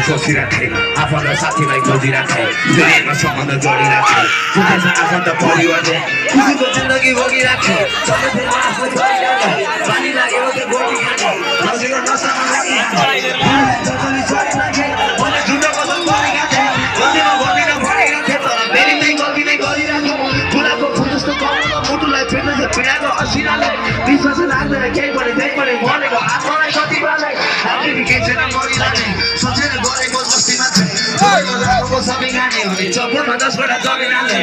सोचिराखे आफन्त साथीलाई खोजिराखे दुनियाँमा सम्बन्ध जोडिराखे जुन आफन्त परिवारले खुसीको जिन्दगी भोगिराखे सबै फेरि आफ्नो गरिराखे पानी लाग्यो त्यो गोटी खाने नजिकको नसामा लागिराखे छोडिराखे मलाई झुटो कसम गरिराखे गल्तीमा गर्दिन भनिराखे तर फेरि नै गल्ती नै गरिराखे फुलाको फुल जस्तो कमलमा मुटुलाई फेर्दैछ पीडाको असिनाले विश्वास लाग्दैन केही पनि त्यही पनि भनेको आत्मालाई कति बाले हामी केही छैन गरिराखे सोचेर गरेको जस्तीमा चाहिँ सबै गाने हुने चौपनमा 10 वटा जमिन हाल्ने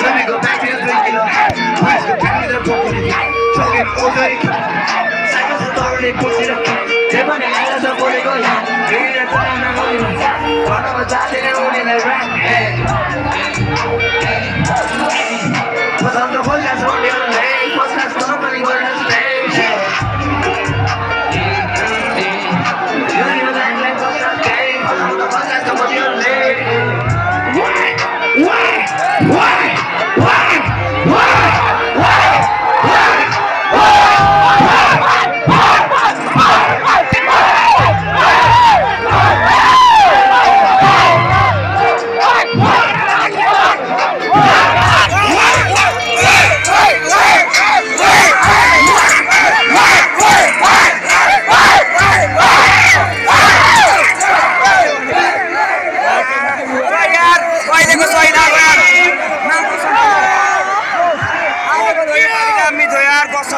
जमीको ब्याट्री 2 किलो भैँसको फ्याक्ट्री 4 किलो चौकेर ओजै साइकल छ तरुले पुसिराखे जे पनि आएर छ बोलेको फेरि चलाउन गयो घरमा जाँदैन उनीलाई पसन्द खोल्दा छ उनीहरूले पचास तर पनि गरेर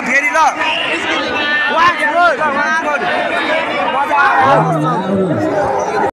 फेरि ल